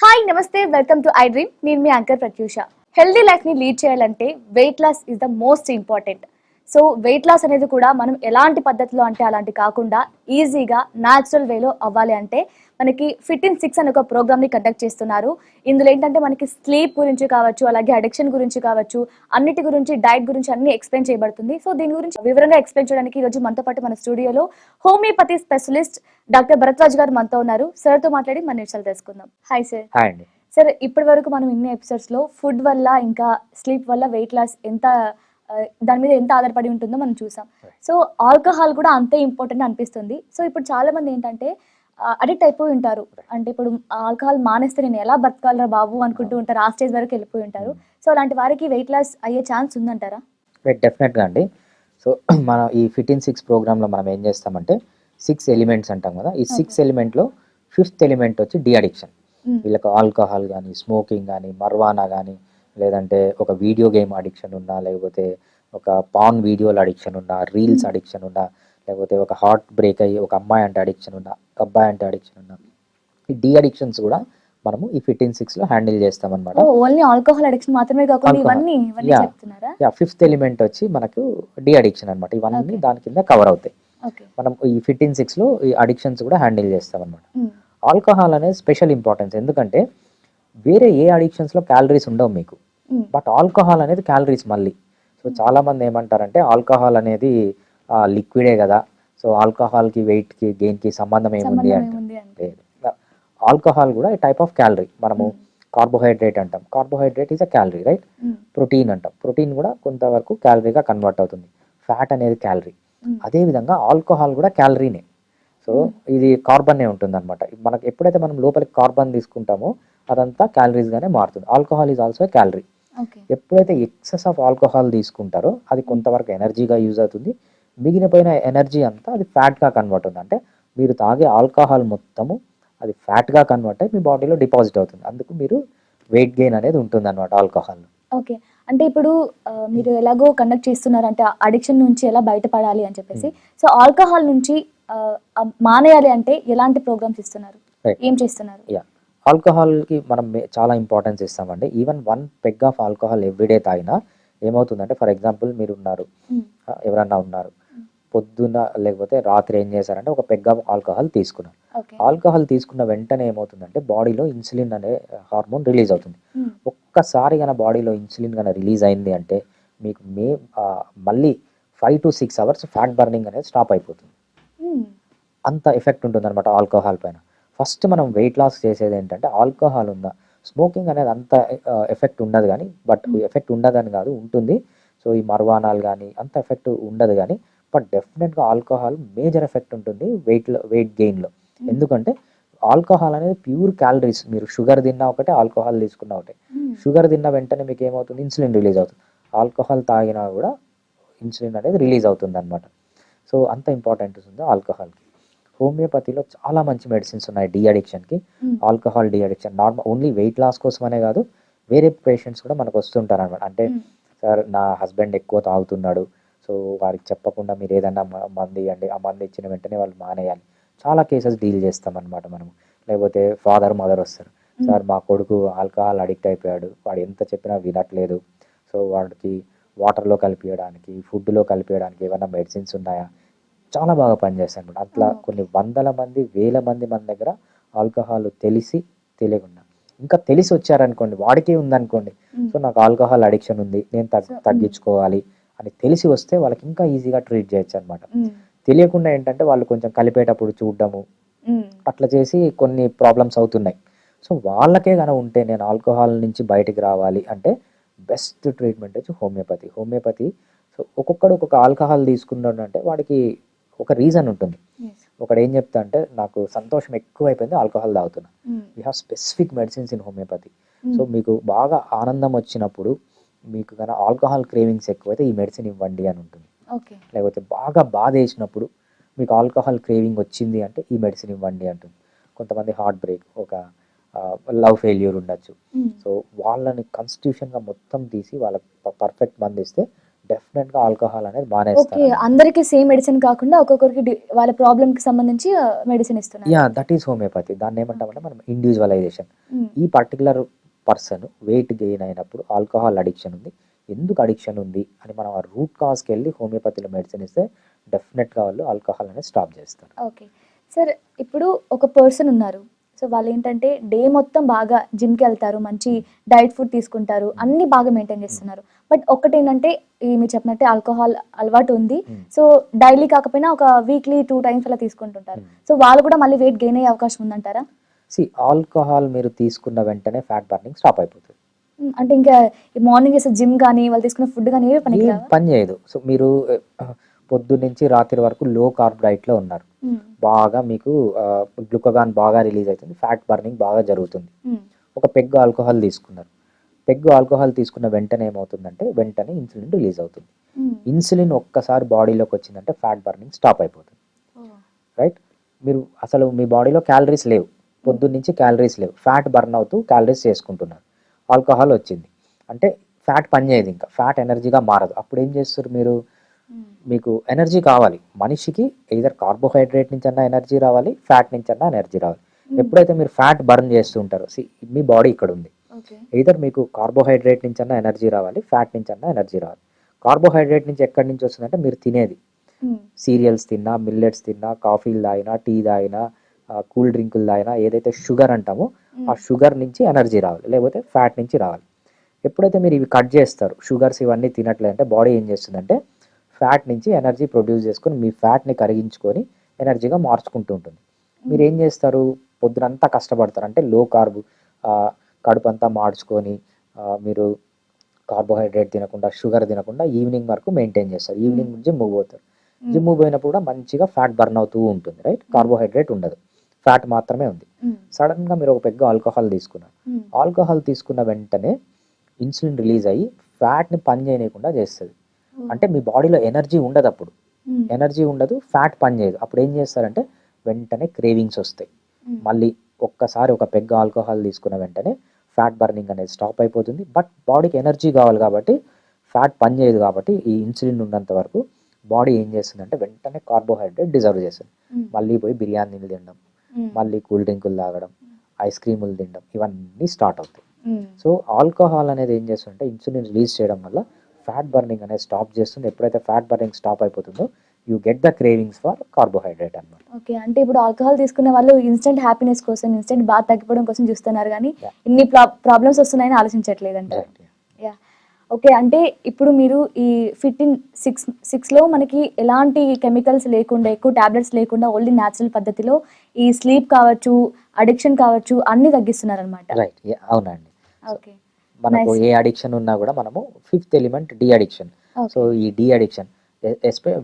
Hi నమస్తే welcome to iDream. నేను మీ యాంకర్ ప్రత్యూష. హెల్దీ లైఫ్ ని లీడ్ చేయాలంటే weight loss is the most important. So weight loss అనేది కూడా మనం ఎలాంటి పద్ధతిలో అంటే అలాంటి కాకుండా ఈజీగా న్యాచురల్ వేలో అవ్వాలి అంటే మనకి ఫిట్ ఇన్ 6 అనే ఒక ప్రోగ్రామ్ ని కండక్ట్ చేస్తున్నారు. ఇందులో ఏంటంటే మనకి స్లీప్ గురించి కావచ్చు, అలాగే అడిక్షన్ గురించి కావచ్చు, అన్నిటి గురించి, డైట్ గురించి అన్ని ఎక్స్ప్లెయిన్ చేయబడుతుంది. సో దీని గురించి వివరంగా ఎక్స్ప్లెయిన్ చేయడానికి ఈ రోజు మనతో పాటు మన స్టూడియోలో హోమియోపతి స్పెషలిస్ట్ డాక్టర్ భరద్వాజ్ గారు మనతో ఉన్నారు. సార్ తో మాట్లాడి మన విషయాలు తెలుసుకుందాం. Hi sir. హాయ్ అండి. సార్, ఇప్పటి వరకు మనం ఇన్ని ఎపిసోడ్స్ లో ఫుడ్ వల్ల ఇంకా స్లీప్ వల్ల వెయిట్ లాస్ ఎంత దాని మీద ఎంత ఆధారపడి ఉంటుందో మనం చూసాం. సో ఆల్కహాల్ కూడా అంతే ఇంపార్టెంట్ అనిపిస్తుంది. సో ఇప్పుడు చాలా మంది ఏంటంటే అడిక్ట్ అయిపోయి ఉంటారు. అంటే ఇప్పుడు ఆల్కహాల్ మానేస్తే నేను ఎలా బతకాలరా బాబు అనుకుంటూ ఉంటారు. ఆ స్టేజ్ వరకు వెళ్ళిపోయి ఉంటారు. సో అలాంటి వారికి వెయిట్ లాస్ అయ్యే ఛాన్స్ ఉందంటారా? డెఫినెట్గా అండి. సో మన ఈ ఫిట్ ఇన్ 6 ప్రోగ్రాంలో మనం ఏం చేస్తామంటే 6 ఎలిమెంట్స్ అంటాం కదా. ఈ 6 ఎలిమెంట్లో 5th ఎలిమెంట్ వచ్చి డి అడిక్షన్. వీళ్ళకి ఆల్కహాల్ కానీ, స్మోకింగ్ కానీ, మర్వానా కానీ, లేదంటే ఒక వీడియో గేమ్ అడిక్షన్ ఉన్నా, లేకపోతే ఒక పాన్ వీడియోల అడిక్షన్ ఉన్నా, రీల్స్ అడిక్షన్ ఉన్నా, లేకపోతే ఒక హార్ట్ బ్రేక్ అయ్యి ఒక అమ్మాయి అంటే అడిక్షన్ ఉన్నా, అబ్బాయి అంటే అడిక్షన్ ఉన్నా, ఈ డి అడిక్షన్స్ కూడా మనము ఈ ఫిట్ ఇన్ 6లో హ్యాండిల్ చేస్తాం అనమాట. ఓన్లీ ఆల్కహాల్ అడిక్షన్ మాత్రమే కాకుండా ఇవన్నీ చెప్తున్నారా? 5th ఎలిమెంట్ వచ్చి మనకు డి అడిక్షన్ అనమాట. ఇవన్నీ దాని కింద కవర్ అవుతాయి. మనం ఈ ఫిట్ ఇన్ 6లో ఈ అడిక్షన్స్ కూడా హ్యాండిల్ చేస్తాం అనమాట. ఆల్కహాల్ అనేది స్పెషల్ ఇంపార్టెన్స్, ఎందుకంటే వేరే ఏ అడిక్షన్స్లో క్యాలరీస్ ఉండవు మీకు, బట్ ఆల్కహాల్ అనేది క్యాలరీస్ మళ్ళీ. సో చాలామంది ఏమంటారంటే ఆల్కహాల్ అనేది లిక్విడే కదా, సో ఆల్కహాల్కి వెయిట్కి గెయిన్కి సంబంధం ఏముంది అంటే ఆల్కహాల్ కూడా టైప్ ఆఫ్ క్యాలరీ. మనము కార్బోహైడ్రేట్ అంటాం, carbohydrate is a calorie, right? Protein అంటాం, ప్రోటీన్ కూడా కొంతవరకు క్యాలరీగా కన్వర్ట్ అవుతుంది. ఫ్యాట్ అనేది క్యాలరీ. అదేవిధంగా ఆల్కహాల్ కూడా క్యాలరీనే. సో ఇది కార్బన్నే ఉంటుంది అనమాట. మనకు ఎప్పుడైతే మనం లోపలికి కార్బన్ తీసుకుంటామో అదంతా క్యాలరీస్గానే మారుతుంది. Alcohol is also calorie. ఎప్పుడైతే ఎక్సెస్ ఆఫ్ ఆల్కహాల్ తీసుకుంటారో అది కొంతవరకు ఎనర్జీగా యూజ్ అవుతుంది, మిగిలిపోయిన ఎనర్జీ అంతా అది ఫ్యాట్గా కన్వర్ట్ అవుతుంది. అంటే మీరు తాగే ఆల్కహాల్ మొత్తము అది ఫ్యాట్గా కన్వర్ట్ అయ్యి మీ బాడీలో డిపాజిట్ అవుతుంది. అందుకు మీరు వెయిట్ గెయిన్ అనేది ఉంటుంది అనమాట ఆల్కహాల్. ఓకే. అంటే ఇప్పుడు మీరు ఎలాగో కండక్ట్ చేస్తున్నారు అంటే అడిక్షన్ నుంచి ఎలా బయటపడాలి అని చెప్పేసి, సో ఆల్కహాల్ నుంచి మానేయాలి అంటే ఎలాంటి ప్రోగ్రామ్స్ ఇస్తున్నారు, ఏం చేస్తున్నారు? ఆల్కహాల్కి మనం చాలా ఇంపార్టెన్స్ ఇస్తామండి. Even 1 peg of alcohol everyday తాగినా ఏమవుతుందంటే, ఫర్ ఎగ్జాంపుల్ మీరు ఉన్నారు, ఎవరన్నా ఉన్నారు, పొద్దున్న లేకపోతే రాత్రి ఏం చేశారంటే ఒక పెగ్ ఆఫ్ ఆల్కహాల్ తీసుకున్నారు. ఆల్కహాల్ తీసుకున్న వెంటనే ఏమవుతుందంటే బాడీలో ఇన్సులిన్ అనే హార్మోన్ రిలీజ్ అవుతుంది. ఒక్కసారి కన్నా బాడీలో ఇన్సులిన్ కన్నా రిలీజ్ అయింది అంటే మీకు మళ్ళీ 5 to 6 అవర్స్ ఫ్యాట్ బర్నింగ్ అనేది స్టాప్ అయిపోతుంది. అంత ఎఫెక్ట్ ఉంటుంది అనమాట ఆల్కహాల్ పైన. ఫస్ట్ మనం వెయిట్ లాస్ చేసేది ఏంటంటే ఆల్కహాల్ ఉందా, స్మోకింగ్ అనేది అంత ఎఫెక్ట్ ఉండదు కానీ, బట్ ఎఫెక్ట్ ఉండదని కాదు, ఉంటుంది. సో ఈ మర్వానాలు కానీ అంత ఎఫెక్ట్ ఉండదు కానీ, బట్ డెఫినెట్గా ఆల్కహాల్ మేజర్ ఎఫెక్ట్ ఉంటుంది వెయిట్ గెయిన్లో. ఎందుకంటే ఆల్కహాల్ అనేది ప్యూర్ క్యాలరీస్. మీరు షుగర్ తిన్నా ఒకటే, ఆల్కహాల్ తీసుకున్నా ఒకటే. షుగర్ తిన్న వెంటనే మీకు ఏమవుతుంది, ఇన్సులిన్ రిలీజ్ అవుతుంది. ఆల్కహాల్ తాగినా కూడా ఇన్సులిన్ అనేది రిలీజ్ అవుతుంది అనమాట. సో అంత ఇంపార్టెంట్ ఉంది ఆల్కహాల్కి. హోమియోపతిలో చాలా మంచి మెడిసిన్స్ ఉన్నాయి డి అడిక్షన్కి. Alcohol de addiction normal only weight loss కోసమనే కాదు, వేరే పేషెంట్స్ కూడా మనకు వస్తుంటారు అనమాట. అంటే సార్ నా హస్బెండ్ ఎక్కువ తాగుతున్నాడు, సో వారికి చెప్పకుండా మీరు ఏదైనా మందు ఇవ్వండి, ఆ మందు ఇచ్చిన వెంటనే వాళ్ళు మానేయాలి. చాలా కేసెస్ డీల్ చేస్తామన్నమాట మనము. లేకపోతే ఫాదర్ మదర్ వస్తారు, సార్ మా కొడుకు ఆల్కహాల్ అడిక్ట్ అయిపోయాడు, వాడు ఎంత చెప్పినా వినట్లేదు, సో వాడికి వాటర్లో కలిపియడానికి, ఫుడ్లో కలిపియడానికి ఏమైనా మెడిసిన్స్ ఉన్నాయా? చాలా బాగా పనిచేస్తాయి అనమాట. అట్లా కొన్ని వందల మంది, వేల మంది మన దగ్గర ఆల్కహాల్ తెలిసి తెలియకుండా, ఇంకా తెలిసి వచ్చారనుకోండి, వాడికే ఉందనుకోండి, సో నాకు ఆల్కహాల్ అడిక్షన్ ఉంది, నేను తగ్గించుకోవాలి అని తెలిసి వస్తే వాళ్ళకి ఇంకా ఈజీగా ట్రీట్ చేయొచ్చు అనమాట. తెలియకుండా ఏంటంటే వాళ్ళు కొంచెం కలిపేటప్పుడు చూడడము అట్లా చేసి కొన్ని ప్రాబ్లమ్స్ అవుతున్నాయి. సో వాళ్ళకే కనుక ఉంటే నేను ఆల్కహాల్ నుంచి బయటికి రావాలి అంటే బెస్ట్ ట్రీట్మెంట్ వచ్చి హోమియోపతి. సో ఒక్కొక్కడు ఒక్కొక్క ఆల్కహాల్ తీసుకున్నాడు అంటే వాడికి ఒక రీజన్ ఉంటుంది. ఒకడు ఏం చెప్తా అంటే నాకు సంతోషం ఎక్కువైపోయింది, ఆల్కహాల్ తాగుతున్నా. We have specific medicines in homeopathy. So మీకు బాగా ఆనందం వచ్చినప్పుడు, మీకు కనుక ఆల్కహాల్ క్రేవింగ్స్ ఎక్కువైతే ఈ మెడిసిన్ ఇవ్వండి అని ఉంటుంది. లేకపోతే బాగా బాధ వేసినప్పుడు మీకు ఆల్కహాల్ క్రేవింగ్ వచ్చింది అంటే ఈ మెడిసిన్ ఇవ్వండి అంటుంది. కొంతమంది హార్ట్ బ్రేక్, ఒక లవ్ ఫెయిల్యూర్ ఉండొచ్చు, సో వాళ్ళని కాన్స్టిట్యూషన్గా మొత్తం తీసి వాళ్ళకి పర్ఫెక్ట్ మంది ఇస్తే డెఫినెట్గా ఆల్కహాల్ అనేది బాగానే ఓకే, ఇస్తారు. అందరికి సేమ్ మెడిసిన్ కాకుండా ఒక్కొక్కరికి వాళ్ళ ప్రాబ్లమ్ కి సంబంధించి మెడిసిన్ ఇస్తున్నారు. Yeah, that is homeopathy. దాన్ని ఏమంటామంటే మనం ఇండివిజువలైజేషన్. మ్మ్. ఈ పర్టికులర్ పర్సన్ వెయిట్ గెయిన్ అయినప్పుడు ఆల్కహాల్ అడిక్షన్ ఉంది, ఎందుకు అడిక్షన్ ఉంది అని మనం ఆ రూట్ కాజ్కి వెళ్ళి హోమియోపతిలో మెడిసిన్ ఇస్తే డెఫినెట్గా వాళ్ళు ఆల్కహాల్ అనేది స్టాప్ చేస్తారు. ఓకే సార్, ఇప్పుడు ఒక పర్సన్ ఉన్నారు, సో వాళ్ళు ఏంటంటే డే మొత్తం బాగా జిమ్కి వెళ్తారు, మంచి డైట్ ఫుడ్ తీసుకుంటారు, అన్ని బాగా మెయింటైన్ చేస్తున్నారు. బట్ ఒకటి ఏంటంటే మీరు చెప్పినట్టే ఆల్కహాల్ అలవాటు ఉంది. సో డైలీ కాకపోయినా ఒక వీక్లీ 2 times అలా తీసుకుంటుంటారు. సో వాళ్ళు కూడా మళ్ళీ వెయిట్ గెయిన్ అయ్యే అవకాశం ఉందంటారా? ఆల్కహాల్ మీరు తీసుకున్న వెంటనే ఫ్యాట్ బర్నింగ్ స్టాప్ అయిపోతుంది. అంటే ఇంకా మార్నింగ్ చేసే జిమ్ కానీ వాళ్ళు తీసుకున్న ఫుడ్ కానీ ఏవి పనికి రావా? పని చేయదు. సో మీరు పొద్దున్న నుంచి రాత్రి వరకు లో కార్బ్ డైట్లో ఉన్నారు, బాగా మీకు గ్లూకగాన్ బాగా రిలీజ్ అవుతుంది, ఫ్యాట్ బర్నింగ్ బాగా జరుగుతుంది. ఒక పెగ్ ఆల్కహాల్ తీసుకున్నారు, పెగ్ ఆల్కహాల్ తీసుకున్న వెంటనే ఏమవుతుందంటే వెంటనే ఇన్సులిన్ రిలీజ్ అవుతుంది. ఇన్సులిన్ ఒక్కసారి బాడీలోకి వచ్చిందంటే ఫ్యాట్ బర్నింగ్ స్టాప్ అయిపోతుంది. రైట్, మీరు అసలు మీ బాడీలో క్యాలరీస్ లేవు, పొద్దున్న నుంచి క్యాలరీస్ లేవు, ఫ్యాట్ బర్న్ అవుతూ క్యాలరీస్ చేసుకుంటున్నారు. ఆల్కహాల్ వచ్చింది అంటే ఫ్యాట్ పనిచేయదు, ఇంకా ఫ్యాట్ ఎనర్జీగా మారదు. అప్పుడు ఏం చేస్తారు మీరు, మీకు ఎనర్జీ కావాలి, మనిషికి ఎయిదర్ కార్బోహైడ్రేట్ నుంచి అన్నా ఎనర్జీ రావాలి, ఫ్యాట్ నుంచి అన్నా ఎనర్జీ రావాలి. ఎప్పుడైతే మీరు ఫ్యాట్ బర్న్ చేస్తూ ఉంటారో, మీ బాడీ ఇక్కడ ఉంది, ఎయిదర్ మీకు కార్బోహైడ్రేట్ నుంచి అన్నా ఎనర్జీ రావాలి, ఫ్యాట్ నుంచి అన్నా ఎనర్జీ రావాలి. కార్బోహైడ్రేట్ నుంచి ఎక్కడి నుంచి వస్తుందంటే మీరు తినేది, సీరియల్స్ తిన్నా, మిల్లెట్స్ తిన్నా, కాఫీలు తాగినా, టీ తాగినా, కూల్ డ్రింకులు తాగినా, ఏదైతే షుగర్ అంటామో ఆ షుగర్ నుంచి ఎనర్జీ రావాలి, లేకపోతే ఫ్యాట్ నుంచి రావాలి. ఎప్పుడైతే మీరు ఇవి కట్ చేస్తారు, షుగర్స్ ఇవన్నీ తినట్లేదంటే బాడీ ఏం చేస్తుందంటే ఫ్యాట్ నుంచి ఎనర్జీ ప్రొడ్యూస్ చేసుకొని మీ ఫ్యాట్ని కరిగించుకొని ఎనర్జీగా మార్చుకుంటూ ఉంటుంది. మీరు ఏం చేస్తారు, పొద్దునంతా కష్టపడతారు, అంటే లో కార్బ్ కడుపు అంతా మార్చుకొని మీరు కార్బోహైడ్రేట్ తినకుండా, షుగర్ తినకుండా ఈవినింగ్ వరకు మెయింటైన్ చేస్తారు. ఈవినింగ్ నుంచి మూవ్ అవుతారు, జిమ్ పోయినప్పుడు కూడా మంచిగా ఫ్యాట్ బర్న్ అవుతూ ఉంటుంది. రైట్, కార్బోహైడ్రేట్ ఉండదు, ఫ్యాట్ మాత్రమే ఉంది. సడన్గా మీరు ఒక పెద్ద ఆల్కహాల్ తీసుకున్నారు, ఆల్కహాల్ తీసుకున్న వెంటనే ఇన్సులిన్ రిలీజ్ అయ్యి ఫ్యాట్ని పని చేయకుండా చేస్తుంది. అంటే మీ బాడీలో ఎనర్జీ ఉండదు, అప్పుడు ఎనర్జీ ఉండదు, ఫ్యాట్ పని చేయదు. అప్పుడు ఏం చేస్తారంటే వెంటనే క్రేవింగ్స్ వస్తాయి. మళ్ళీ ఒక్కసారి ఒక పెగ్ ఆల్కహాల్ తీసుకున్న వెంటనే ఫ్యాట్ బర్నింగ్ అనేది స్టాప్ అయిపోతుంది. బట్ బాడీకి ఎనర్జీ కావాలి కాబట్టి ఫ్యాట్ పని చేయదు, కాబట్టి ఈ ఇన్సులిన్ ఉన్నంత వరకు బాడీ ఏం చేస్తుందంటే వెంటనే కార్బోహైడ్రేట్ డిజర్వ్ చేస్తుంది. మళ్ళీ పోయి బిర్యానీలు తినడం, మళ్ళీ కూల్ డ్రింకులు తాగడం, ఐస్ క్రీములు తినడం, ఇవన్నీ స్టార్ట్ అవుతాయి. సో ఆల్కహాల్ అనేది ఏం చేస్తుందంటే ఇన్సులిన్ రిలీజ్ చేయడం వల్ల ఫ్యాట్ బర్నింగ్ అనేది స్టాప్ చేస్తుంది. ఎప్పుడైతే ఫ్యాట్ బర్నింగ్ స్టాప్ అయిపోతుందో you get the cravings for carbohydrate అన్నమాట. ఓకే, అంటే ఇప్పుడు ఆల్కహాల్ తీసుకునే వాళ్ళు ఇన్స్టెంట్ హ్యాపీనెస్ కోసం, ఇన్స్టెంట్ బాగా తగ్గిపోవడం కోసం చూస్తున్నారు, కానీ ఇన్ని ప్రాబ్లమ్స్ వస్తున్నాయని ఆలోచించట్లేదంట. Yeah, okay. అంటే ఇప్పుడు మీరు ఈ ఫిట్-ఇన్ 6లో మనకి ఎలాంటి కెమికల్స్ లేకుండా, ఎక్కువ టాబ్లెట్స్ లేకుండా, ఓన్లీ న్యాచురల్ పద్ధతిలో ఈ స్లీప్ కావచ్చు, అడిక్షన్ కావచ్చు, అన్ని తగ్గిస్తున్నారు అనమాట. రైట్, అవునండి. ఓకే, మనకు ఏ అడిక్షన్ ఉన్నా కూడా మనము 5th element de addiction. So ఈ డి అడిక్షన్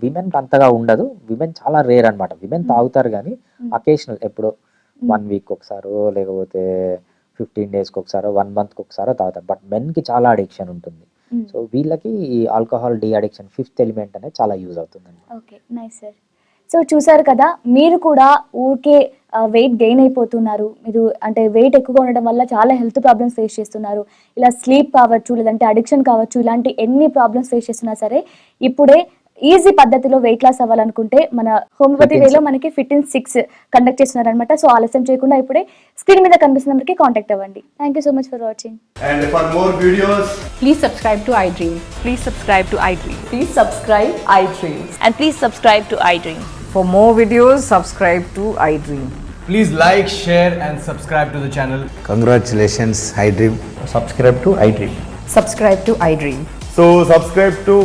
విమెన్ అంతగా ఉండదు, విమెన్ చాలా రేర్ అనమాట. విమెన్ తాగుతారు కానీ అకేషనల్, ఎప్పుడో 1 week ఒకసారో, లేకపోతే 15 daysకి ఒకసారో, 1 monthకి ఒకసారో తాగుతారు. బట్ మెన్కి చాలా అడిక్షన్ ఉంటుంది. సో వీళ్ళకి ఈ alcohol de addiction 5th element అనేది చాలా యూజ్ అవుతుంది. Okay, nice sir. సో చూసారు కదా, మీరు కూడా ఊరికే వెయిట్ గెయిన్ అయిపోతున్నారు, మీరు అంటే వెయిట్ ఎక్కువగా ఉండడం వల్ల చాలా హెల్త్ ప్రాబ్లమ్స్ ఫేస్ చేస్తున్నారు, ఇలా స్లీప్ కావచ్చు, లేదంటే అడిక్షన్ కావచ్చు, ఇలాంటి ఎన్ని ప్రాబ్లమ్స్ ఫేస్ చేస్తున్నా సరే ఇప్పుడే ఈజీ పద్ధతిలో వెయిట్ లాస్ అవ్వాలనుకుంటే మన హోమియోపతి వేలో మనకి ఫిట్-ఇన్ 6 కండక్ట్ చేస్తున్నారు అనమాట. సో ఆలస్యం చేయకుండా ఇప్పుడే స్క్రీన్ మీద కనిపిస్తున్న నెంబర్కి కాంటాక్ట్ అవ్వండి. Thank you so much for watching. And for more videos, Please subscribe to iDream. Please subscribe to iDream. Please subscribe iDream. And please subscribe to iDream. For more videos, subscribe to iDream. please like, share and subscribe to the channel. Congratulations, iDream. Subscribe to iDream. Subscribe to iDream. So subscribe to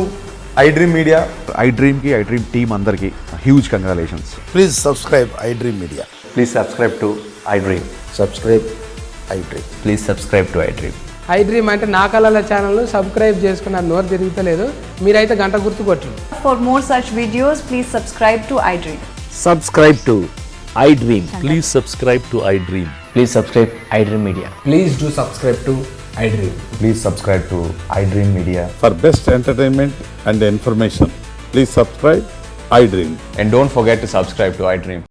iDream Media. iDream ki iDream team అందరికి huge congratulations. Please subscribe iDream Media. Please subscribe to iDream. Subscribe iDream. Please subscribe to iDream. iDream అంటే నా కళల channel subscribe చేసుకున్న నోరు తిరుగుతలేదు, మీరైతే గంట గుర్తు కొట్టండి. For more such videos, please subscribe to iDream. Subscribe to iDream. Please subscribe to iDream. Please subscribe iDream Media. Please do subscribe to iDream. Please subscribe to iDream Media. For best entertainment and information, please subscribe iDream. And don't forget to subscribe to iDream.